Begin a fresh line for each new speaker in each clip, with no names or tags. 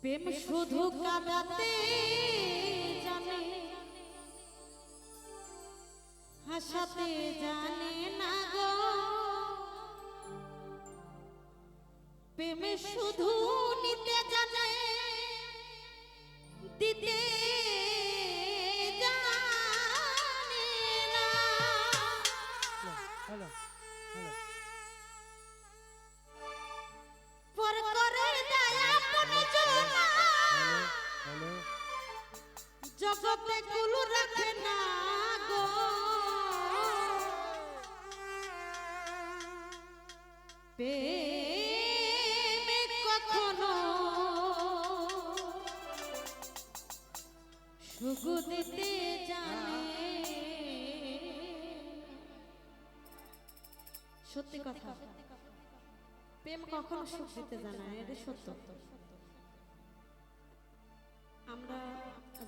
প্রেম শুধু কাঁদাতে জানে, হাসাতে জানে না গো। প্রেম শুধু নিতে জানে, দিতে জানে না।
হ্যালো হ্যালো
পর করে দেয় আপন জনা,
হ্যালো
জগতে কুল রাখে না গো। প্রেমে কখনো সুখ দিতে জানে। সত্যি কথা, প্রেম কখনো সুখ দিতে জানে না, এটা সত্য। আমরা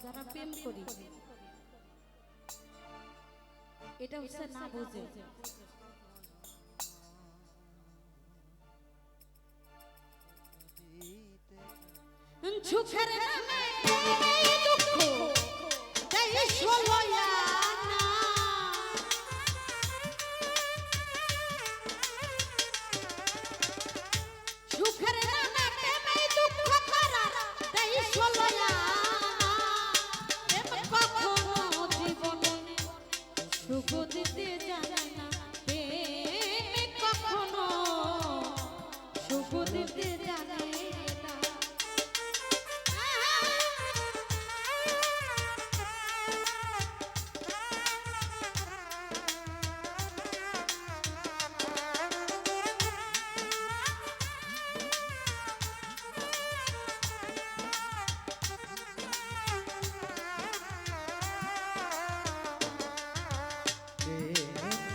যারা প্রেম করি এটা হচ্ছে না বুঝে। সুখের নামে দুঃখ দেয় ষোলয়ানা, সুখের নামে প্রেমে দুঃখ করা দেয় ষোলয়ানা। প্রেম কখনো জীবনে সুখ দিতে জানে না, প্রেম কখনো সুখ দিতে জানে না।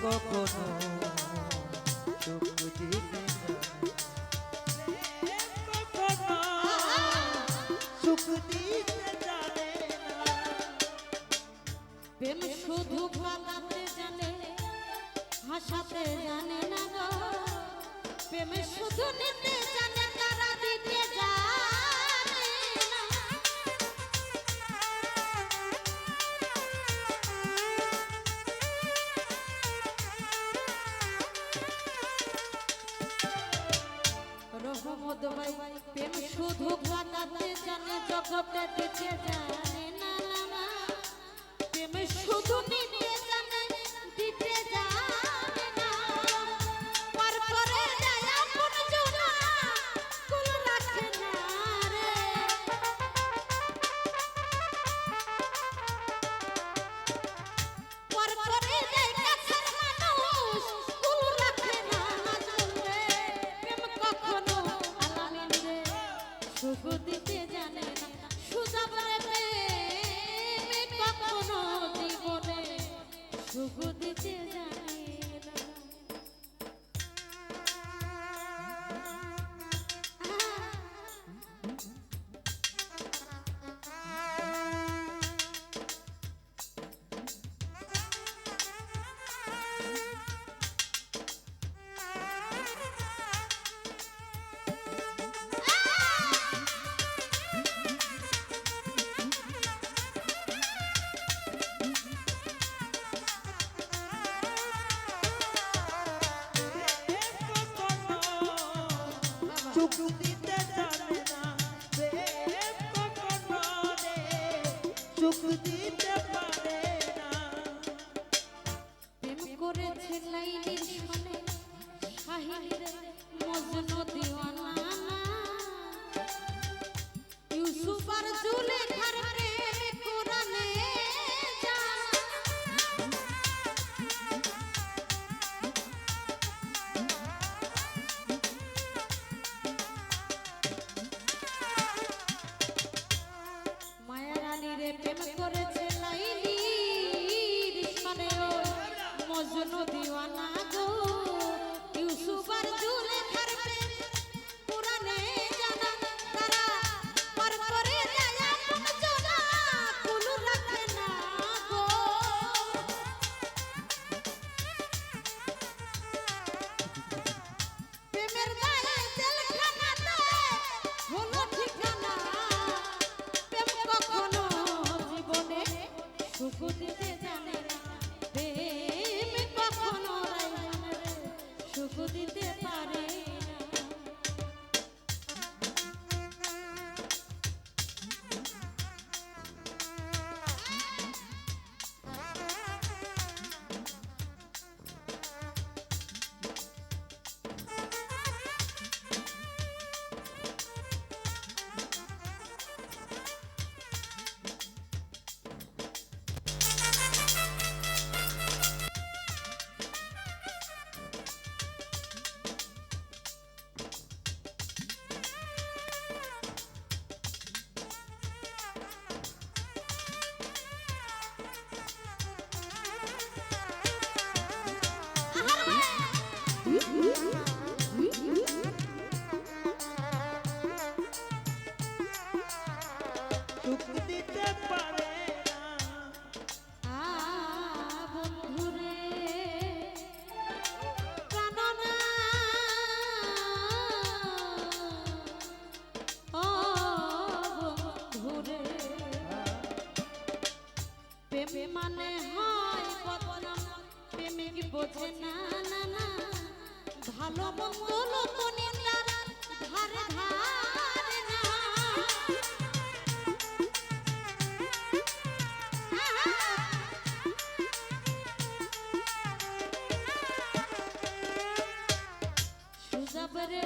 কখনো সুখ দিতে কখনো সুখ দিতে জানে না।
প্রেম শুধু কাঁদাতে জানে, হাসাতে জানে না গো। প্রেম শুধু নিতে জানে, তারা দিতে জানে না। রহমত ভাই প্রেম শুধু কাঁদাতে জানে, জগতে দিতে জানে না। প্রেম শুধু নিতে জানে, দিতে জানে না। পার করে যায় আপন জনা, কুল রাখে না রে। পার করে যায় কাছের মানুষ, কুল রাখে না রে। প্রেম কখনো আলামিন রে সুখ দিতে জানে না। সুজাব রে প্রেম কখনো জীবনে সুখ দিতে জানে না।
সুখ দিতে জানে না, প্রেম কখনো রে সুখ দিতে পারে না।
প্রেম করেছে লাইলির সনে, শাহিদ মজনু দিওয়ানা। ইউসুফ আর জুলেখার প্রেম কোরআনে জানা। মায়ার আলীরে প্রেম করেছে লাইলির সনে, মজনু দিওয়ানা গো। ইউসুফ আর জুলেখা দিতে পারে না।
সুখ দিতে পারে না
বন্ধুরে প্রাণনা ও বন্ধুরে প্রেম মানে হয় বদনাম প্রেমিক বোঝে না না না ভালো মন্দ লোক নিন্দার ধারে ধারে না সুজাবরে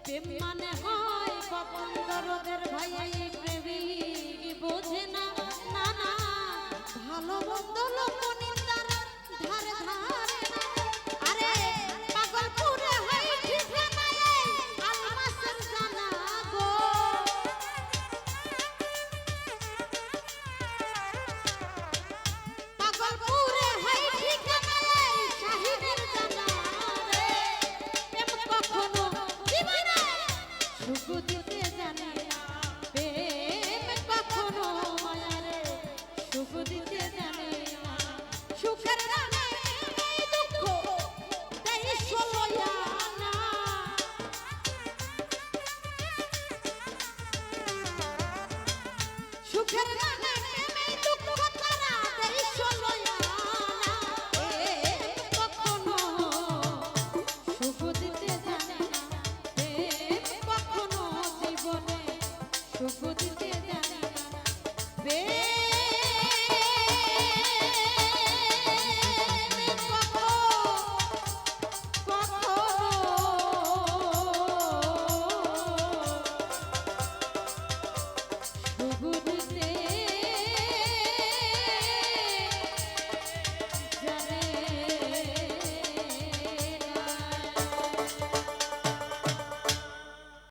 প্রেম মানে হয় বকন্দরদের ভাই এই প্রেমিক বোঝে না না না ভালো মন্দ লোক নিন্দার ধারে ধারে